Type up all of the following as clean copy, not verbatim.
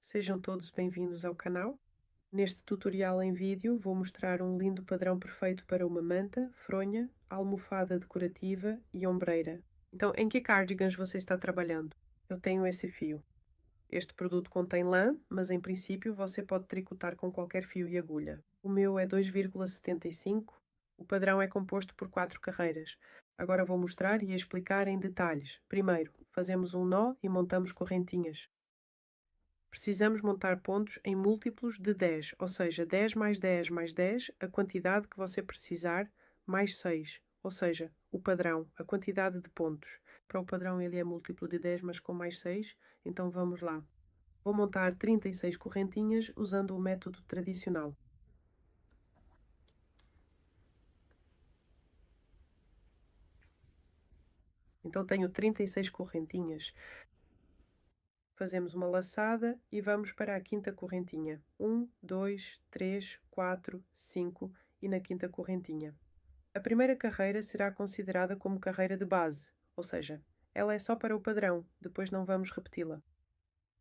Sejam todos bem-vindos ao canal. Neste tutorial em vídeo vou mostrar um lindo padrão perfeito para uma manta, fronha, almofada decorativa e ombreira. Então, em que cardigans você está trabalhando? Eu tenho esse fio. Este produto contém lã, mas em princípio você pode tricotar com qualquer fio e agulha. O meu é 2,75. O padrão é composto por 4 carreiras. Agora vou mostrar e explicar em detalhes. Primeiro, fazemos um nó e montamos correntinhas. Precisamos montar pontos em múltiplos de 10, ou seja, 10 mais 10 mais 10, a quantidade que você precisar, mais 6, ou seja, o padrão, a quantidade de pontos. Para o padrão ele é múltiplo de 10, mas com mais 6, então vamos lá. Vou montar 36 correntinhas usando o método tradicional. Então tenho 36 correntinhas. Fazemos uma laçada e vamos para a quinta correntinha. 1, 2, 3, 4, 5 e na quinta correntinha. A primeira carreira será considerada como carreira de base, ou seja, ela é só para o padrão, depois não vamos repeti-la.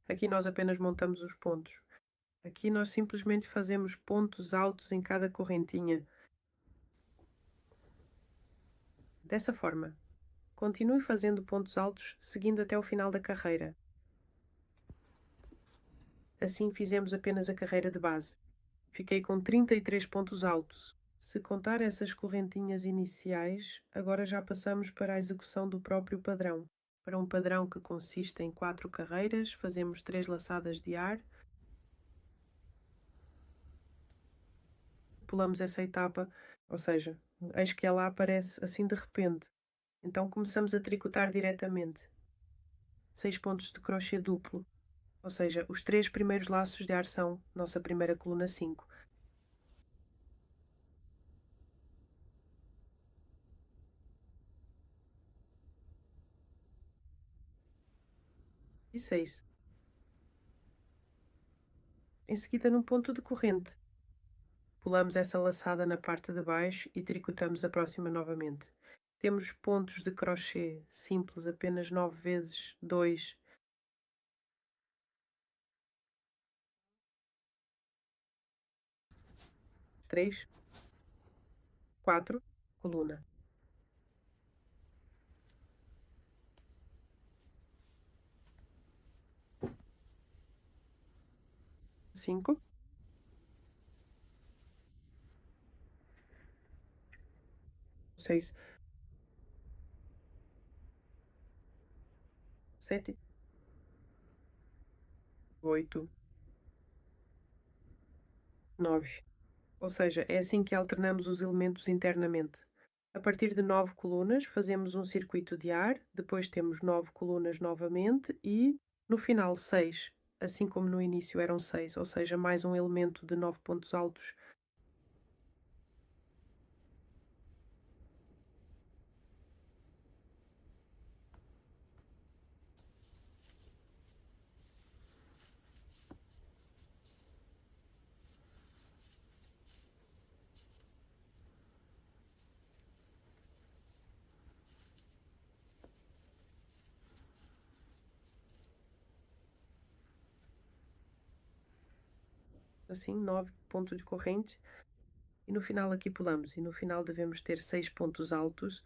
Aqui nós apenas montamos os pontos. Aqui nós simplesmente fazemos pontos altos em cada correntinha. Dessa forma, continue fazendo pontos altos seguindo até o final da carreira. Assim fizemos apenas a carreira de base. Fiquei com 33 pontos altos. Se contar essas correntinhas iniciais, agora já passamos para a execução do próprio padrão. Para um padrão que consiste em 4 carreiras, fazemos 3 laçadas de ar. Pulamos essa etapa, ou seja, eis que ela aparece assim de repente. Então começamos a tricotar diretamente. 6 pontos de crochê duplo, ou seja, os 3 primeiros laços de ar são nossa primeira coluna 5. E 6. Em seguida, num ponto de corrente, pulamos essa laçada na parte de baixo e tricotamos a próxima novamente. Temos pontos de crochê simples, apenas 9 vezes 2. 3, 4, coluna. 5, 6, 7, 8, 9. Ou seja, é assim que alternamos os elementos internamente. A partir de 9 colunas, fazemos um circuito de ar, depois temos 9 colunas novamente e, no final, 6, assim como no início eram 6, ou seja, mais um elemento de 9 pontos altos. Assim, 9 pontos de corrente, e no final aqui pulamos, e no final devemos ter 6 pontos altos.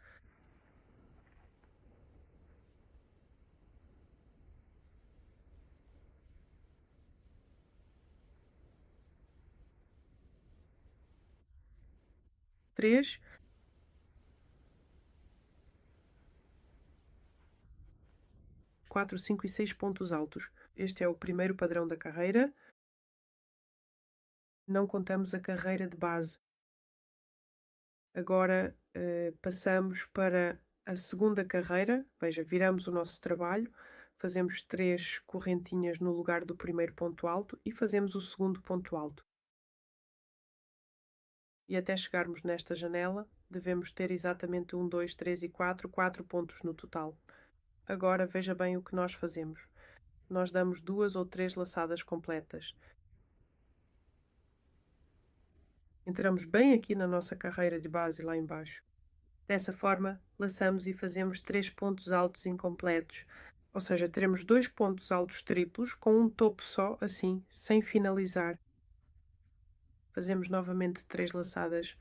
Três, 4, 5 e 6 pontos altos. Este é o primeiro padrão da carreira. Não contamos a carreira de base. Agora passamos para a segunda carreira. Veja, viramos o nosso trabalho, fazemos 3 correntinhas no lugar do primeiro ponto alto e fazemos o segundo ponto alto. E até chegarmos nesta janela, devemos ter exatamente 1, 2, 3 e 4 pontos no total. Agora veja bem o que nós fazemos. Nós damos 2 ou 3 laçadas completas. Entramos bem aqui na nossa carreira de base lá embaixo. Dessa forma, laçamos e fazemos 3 pontos altos incompletos, Ou seja, teremos 2 pontos altos triplos com um topo só, assim, sem finalizar. Fazemos novamente 3 laçadas.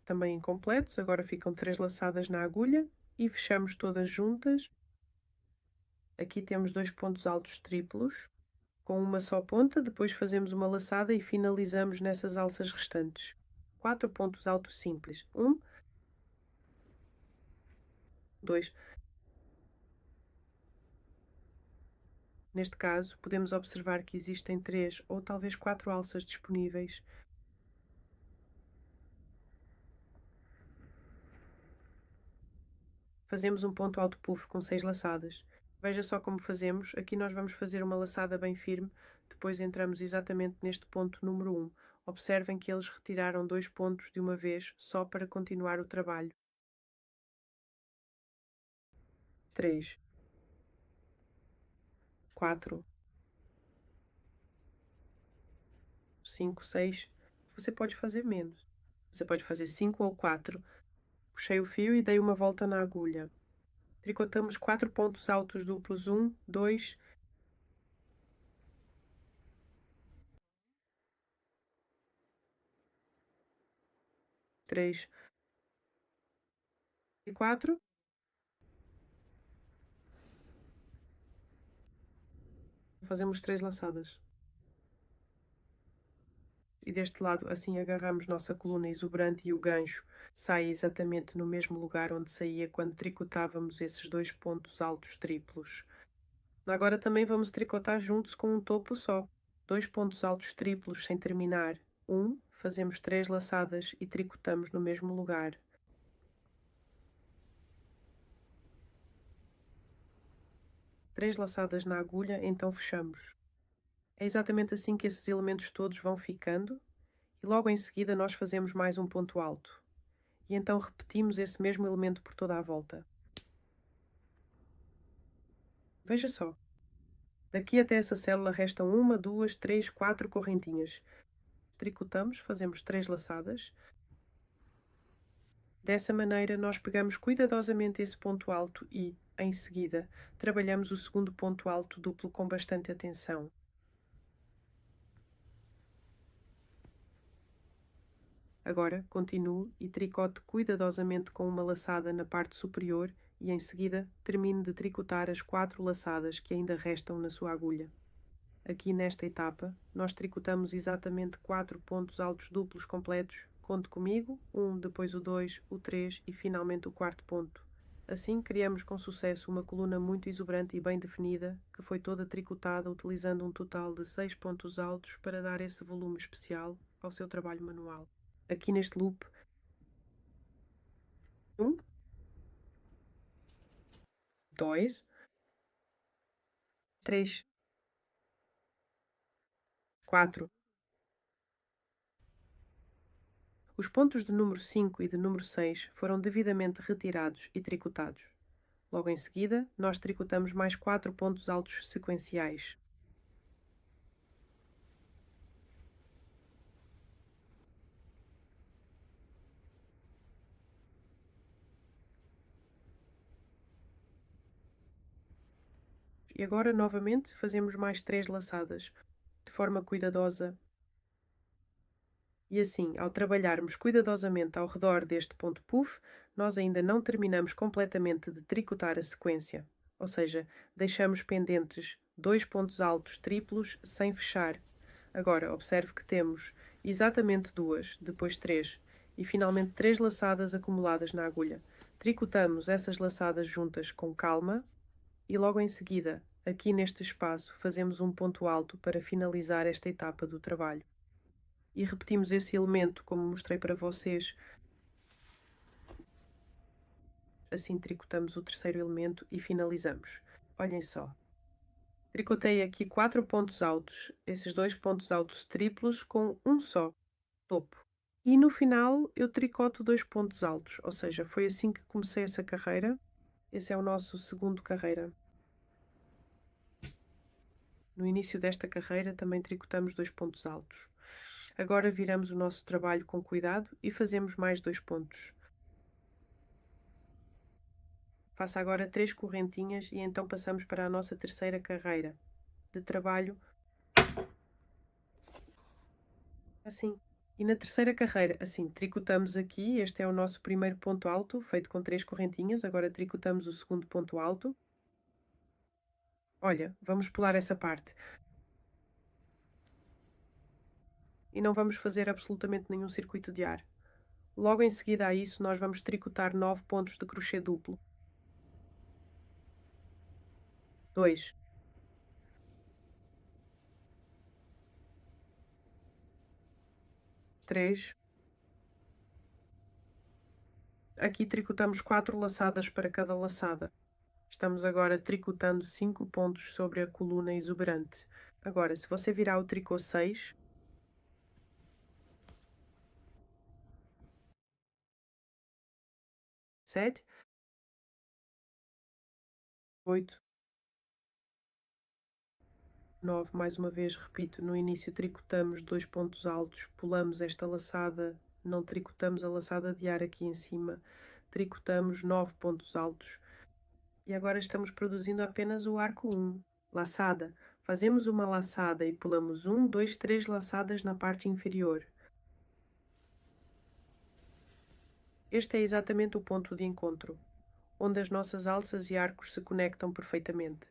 Também incompletos, agora ficam 3 laçadas na agulha e fechamos todas juntas. Aqui temos 2 pontos altos triplos com uma só ponta, depois fazemos uma laçada e finalizamos nessas alças restantes. 4 pontos altos simples. 1, 2. Neste caso, podemos observar que existem 3 ou talvez 4 alças disponíveis. Fazemos um ponto alto puff com 6 laçadas. Veja só como fazemos. Aqui nós vamos fazer uma laçada bem firme, depois entramos exatamente neste ponto número 1. Observem que eles retiraram 2 pontos de uma vez, só para continuar o trabalho. 3, 4, 5, 6. Você pode fazer menos. Você pode fazer 5 ou 4. Puxei o fio e dei uma volta na agulha. Tricotamos 4 pontos altos duplos. 1, 2, 3 e 4. Fazemos 3 laçadas. E deste lado, assim agarramos nossa coluna exuberante e o gancho sai exatamente no mesmo lugar onde saía quando tricotávamos esses 2 pontos altos triplos. Agora também vamos tricotar juntos com um topo só. 2 pontos altos triplos sem terminar. 1, fazemos 3 laçadas e tricotamos no mesmo lugar. 3 laçadas na agulha, então fechamos. É exatamente assim que esses elementos todos vão ficando e logo em seguida nós fazemos mais um ponto alto. E então repetimos esse mesmo elemento por toda a volta. Veja só. Daqui até essa célula restam 1, 2, 3, 4 correntinhas. Tricotamos, fazemos 3 laçadas. Dessa maneira, nós pegamos cuidadosamente esse ponto alto e, em seguida, trabalhamos o segundo ponto alto duplo com bastante atenção. Agora, continuo e tricote cuidadosamente com uma laçada na parte superior e, em seguida, termine de tricotar as 4 laçadas que ainda restam na sua agulha. Aqui nesta etapa, nós tricotamos exatamente 4 pontos altos duplos completos. Conte comigo, 1, depois o 2, o 3 e finalmente o quarto ponto. Assim, criamos com sucesso uma coluna muito exuberante e bem definida, que foi toda tricotada utilizando um total de 6 pontos altos para dar esse volume especial ao seu trabalho manual. Aqui neste loop, 1, 2, 3, 4. Os pontos de número 5 e de número 6 foram devidamente retirados e tricotados. Logo em seguida, nós tricotamos mais 4 pontos altos sequenciais. E agora, novamente, fazemos mais 3 laçadas, de forma cuidadosa. E assim, ao trabalharmos cuidadosamente ao redor deste ponto puff, nós ainda não terminamos completamente de tricotar a sequência. Ou seja, deixamos pendentes 2 pontos altos triplos sem fechar. Agora, observe que temos exatamente 2, depois 3 e finalmente 3 laçadas acumuladas na agulha. Tricotamos essas laçadas juntas com calma e logo em seguida, aqui neste espaço, fazemos um ponto alto para finalizar esta etapa do trabalho. E repetimos esse elemento como mostrei para vocês. Assim tricotamos o terceiro elemento e finalizamos. Olhem só. Tricotei aqui 4 pontos altos, esses 2 pontos altos triplos com um só topo. E no final eu tricoto 2 pontos altos, ou seja, foi assim que comecei essa carreira. Esse é o nosso segundo carreira. No início desta carreira também tricotamos 2 pontos altos. Agora viramos o nosso trabalho com cuidado e fazemos mais 2 pontos. Faça agora 3 correntinhas e então passamos para a nossa terceira carreira de trabalho. Assim. E na terceira carreira, assim, tricotamos aqui, este é o nosso primeiro ponto alto, feito com 3 correntinhas, agora tricotamos o segundo ponto alto. Olha, vamos pular essa parte. E não vamos fazer absolutamente nenhum circuito de ar. Logo em seguida a isso, nós vamos tricotar 9 pontos de crochê duplo. 2, 3. Aqui tricotamos 4 laçadas para cada laçada. Estamos agora tricotando 5 pontos sobre a coluna exuberante. Agora, se você virar o tricô 6, 7, 8, 9, mais uma vez, repito, no início tricotamos 2 pontos altos, pulamos esta laçada, não tricotamos a laçada de ar aqui em cima, tricotamos 9 pontos altos e agora estamos produzindo apenas o arco 1, laçada. Fazemos uma laçada e pulamos 1, 2, 3 laçadas na parte inferior. Este é exatamente o ponto de encontro, onde as nossas alças e arcos se conectam perfeitamente.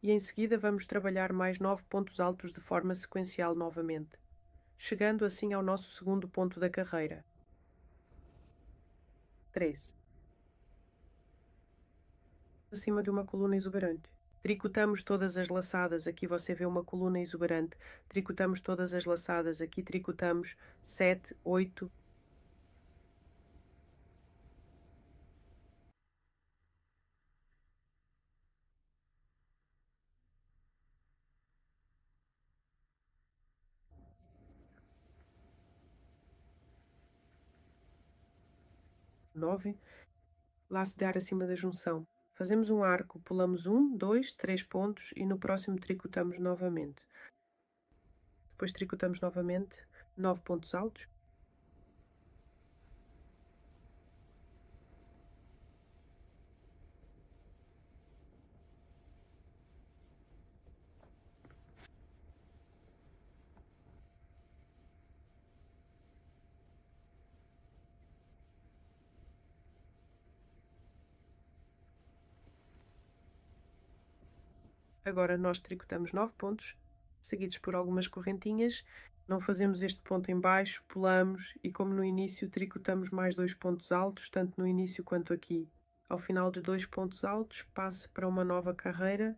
E em seguida vamos trabalhar mais 9 pontos altos de forma sequencial novamente, chegando assim ao nosso segundo ponto da carreira. 3. Acima de uma coluna exuberante. Tricotamos todas as laçadas, aqui você vê uma coluna exuberante. Tricotamos todas as laçadas, aqui tricotamos 7, 8, 9. Laço de ar acima da junção. Fazemos um arco, pulamos 1, 2, 3 pontos e no próximo tricotamos novamente. Depois tricotamos novamente 9 pontos altos. Agora nós tricotamos 9 pontos, seguidos por algumas correntinhas. Não fazemos este ponto em baixo, pulamos e como no início tricotamos mais 2 pontos altos, tanto no início quanto aqui. Ao final de 2 pontos altos, passe para uma nova carreira.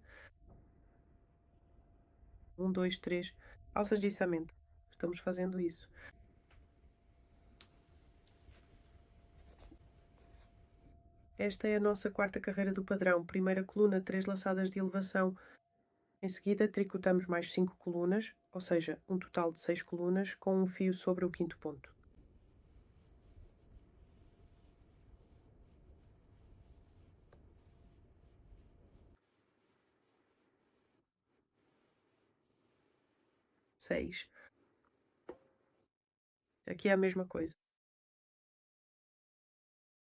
1, 2, 3. Alças de içamento. Estamos fazendo isso. Esta é a nossa quarta carreira do padrão. Primeira coluna, 3 laçadas de elevação. Em seguida, tricotamos mais 5 colunas, ou seja, um total de 6 colunas, com um fio sobre o quinto ponto. Seis. Aqui é a mesma coisa.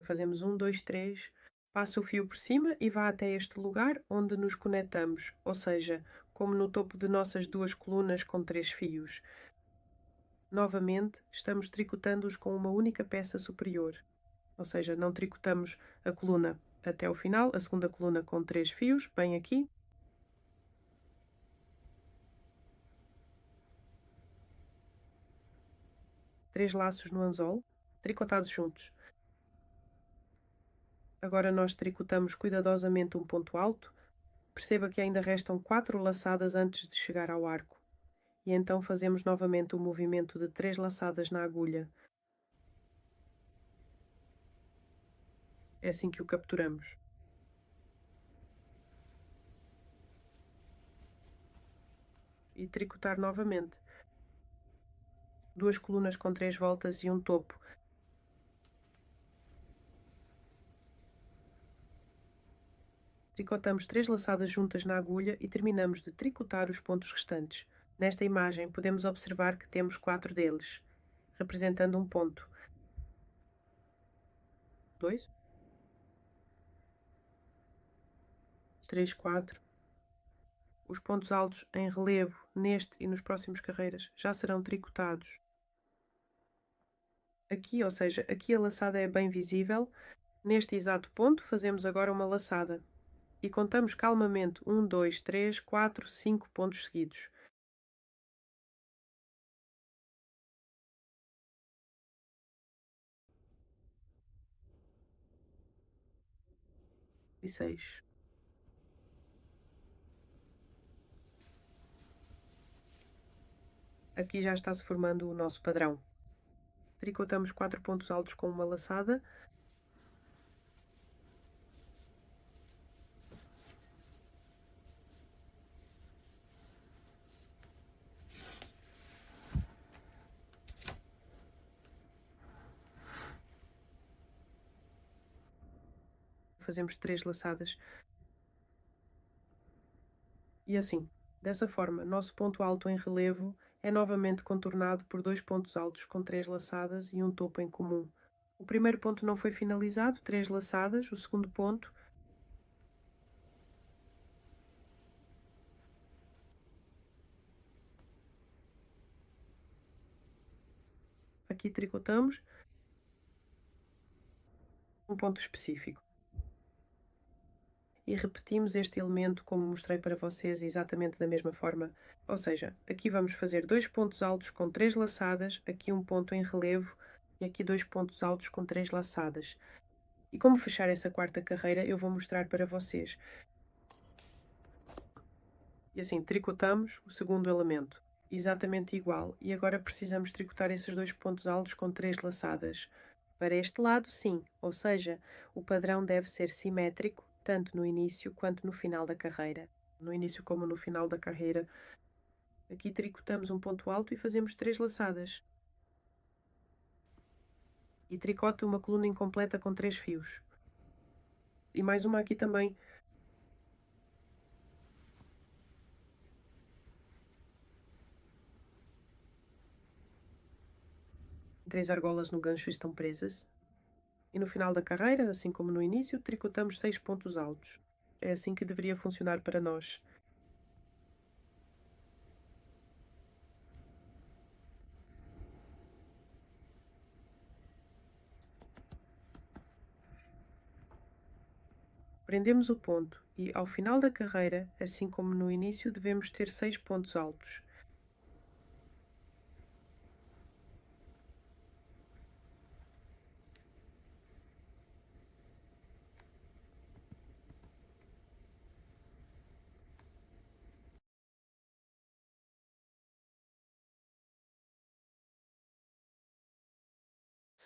Fazemos 1, 2, 3, passa o fio por cima e vá até este lugar onde nos conectamos, ou seja, como no topo de nossas duas colunas com 3 fios. Novamente, estamos tricotando-os com uma única peça superior, ou seja, não tricotamos a coluna até o final, a segunda coluna com 3 fios, bem aqui. Três laços no anzol, tricotados juntos. Agora nós tricotamos cuidadosamente um ponto alto. Perceba que ainda restam 4 laçadas antes de chegar ao arco. E então fazemos novamente o movimento de 3 laçadas na agulha. É assim que o capturamos. E tricotar novamente. 2 colunas com 3 voltas e um topo. Tricotamos 3 laçadas juntas na agulha e terminamos de tricotar os pontos restantes. Nesta imagem podemos observar que temos 4 deles, representando um ponto. 2, 3, 4. Os pontos altos em relevo neste e nos próximos carreiras já serão tricotados aqui, ou seja, aqui a laçada é bem visível. Neste exato ponto fazemos agora uma laçada e contamos calmamente 1, 2, 3, 4, 5 pontos seguidos. E 6. Aqui já está-se formando o nosso padrão. Tricotamos 4 pontos altos com uma laçada. Fazemos 3 laçadas. E assim, dessa forma, nosso ponto alto em relevo é novamente contornado por 2 pontos altos com 3 laçadas e um topo em comum. O primeiro ponto não foi finalizado, 3 laçadas. O segundo ponto aqui tricotamos um ponto específico. E repetimos este elemento como mostrei para vocês exatamente da mesma forma. Ou seja, aqui vamos fazer 2 pontos altos com 3 laçadas, aqui um ponto em relevo e aqui 2 pontos altos com 3 laçadas. E como fechar essa quarta carreira eu vou mostrar para vocês. E assim, tricotamos o segundo elemento, exatamente igual. E agora precisamos tricotar esses 2 pontos altos com 3 laçadas. Para este lado, sim, ou seja, o padrão deve ser simétrico, tanto no início quanto no final da carreira. No início como no final da carreira, aqui tricotamos um ponto alto e fazemos 3 laçadas. E tricoto uma coluna incompleta com 3 fios. E mais uma aqui também. 3 argolas no gancho estão presas. E no final da carreira, assim como no início, tricotamos 6 pontos altos. É assim que deveria funcionar para nós. Prendemos o ponto e, ao final da carreira, assim como no início, devemos ter 6 pontos altos.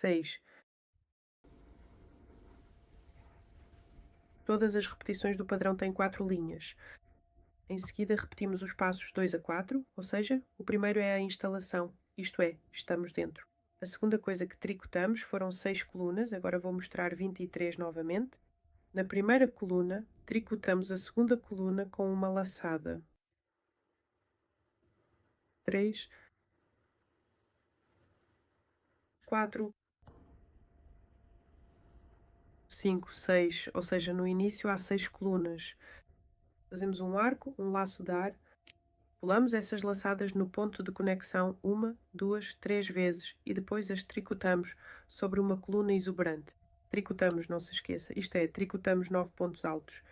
Seis. Todas as repetições do padrão têm 4 linhas. Em seguida, repetimos os passos 2 a 4, ou seja, o primeiro é a instalação, isto é, estamos dentro. A segunda coisa que tricotamos foram 6 colunas, agora vou mostrar 23 novamente. Na primeira coluna, tricotamos a segunda coluna com uma laçada. 3, 4, 5, 6, ou seja, no início há 6 colunas. Fazemos um arco, um laço de ar, pulamos essas laçadas no ponto de conexão 1, 2, 3 vezes e depois as tricotamos sobre uma coluna exuberante. Tricotamos, não se esqueça, isto é, tricotamos 9 pontos altos.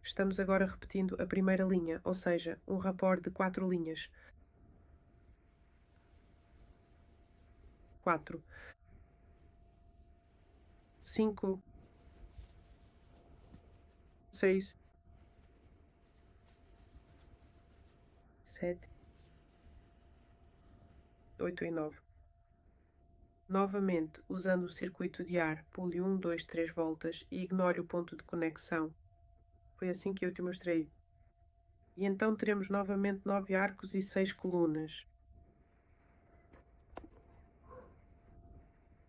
Estamos agora repetindo a primeira linha, ou seja, um rapport de 4 linhas. 4, 5, 6, 7, 8 e 9. Novamente, usando o circuito de ar, pule 1, 2, 3 voltas e ignore o ponto de conexão. Foi assim que eu te mostrei. E então teremos novamente 9 arcos e 6 colunas.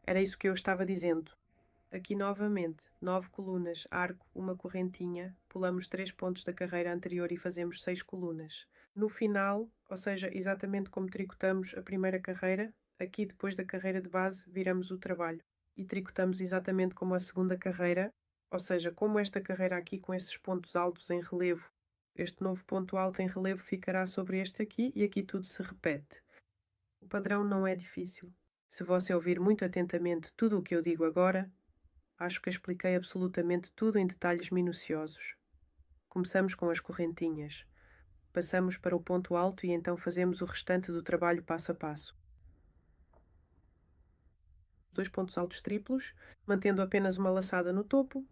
Era isso que eu estava dizendo. Aqui novamente, 9 colunas, arco, uma correntinha, pulamos 3 pontos da carreira anterior e fazemos 6 colunas. No final, ou seja, exatamente como tricotamos a primeira carreira, aqui depois da carreira de base viramos o trabalho. e tricotamos exatamente como a segunda carreira, ou seja, como esta carreira aqui com esses pontos altos em relevo, este novo ponto alto em relevo ficará sobre este aqui e aqui tudo se repete. O padrão não é difícil. Se você ouvir muito atentamente tudo o que eu digo agora, acho que expliquei absolutamente tudo em detalhes minuciosos. Começamos com as correntinhas. Passamos para o ponto alto e então fazemos o restante do trabalho passo a passo. Dois pontos altos triplos, mantendo apenas uma laçada no topo.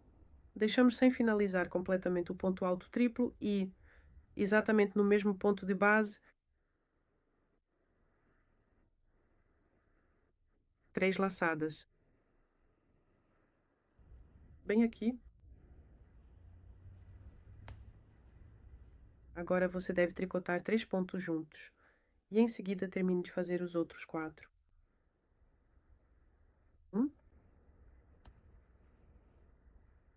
Deixamos sem finalizar completamente o ponto alto triplo e, exatamente no mesmo ponto de base, 3 laçadas. Bem aqui. Agora você deve tricotar 3 pontos juntos. E em seguida termine de fazer os outros 4. 1,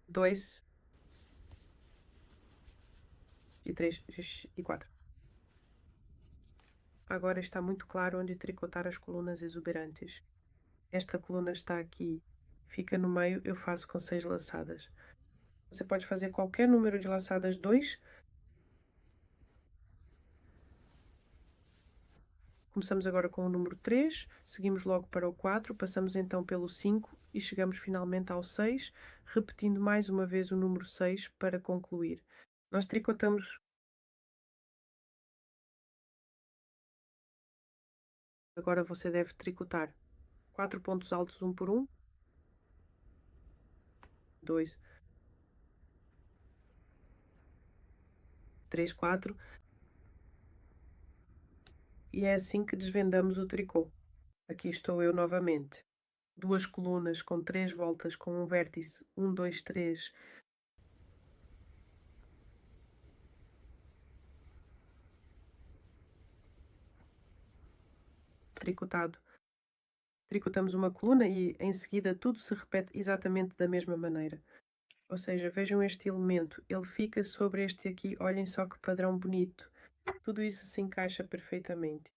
2 e 3 e 4. Agora está muito claro onde tricotar as colunas exuberantes. Esta coluna está aqui, fica no meio, eu faço com 6 laçadas. Você pode fazer qualquer número de laçadas 2. Começamos agora com o número 3, seguimos logo para o 4, passamos então pelo 5 e chegamos finalmente ao 6, repetindo mais uma vez o número 6 para concluir. Nós tricotamos. Agora você deve tricotar 4 pontos altos um por um, 2, 3, 4, e é assim que desvendamos o tricô. Aqui estou eu novamente. Duas colunas com 3 voltas com um vértice, 1, 2, 3. Tricotado. Tricotamos uma coluna e em seguida tudo se repete exatamente da mesma maneira. Ou seja, vejam este elemento, ele fica sobre este aqui, olhem só que padrão bonito. Tudo isso se encaixa perfeitamente.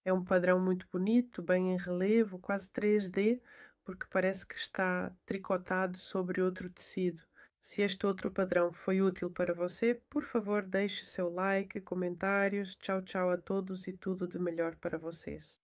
É um padrão muito bonito, bem em relevo, quase 3D, porque parece que está tricotado sobre outro tecido. Se este outro padrão foi útil para você, por favor deixe seu like, comentários. Tchau, tchau a todos e tudo de melhor para vocês.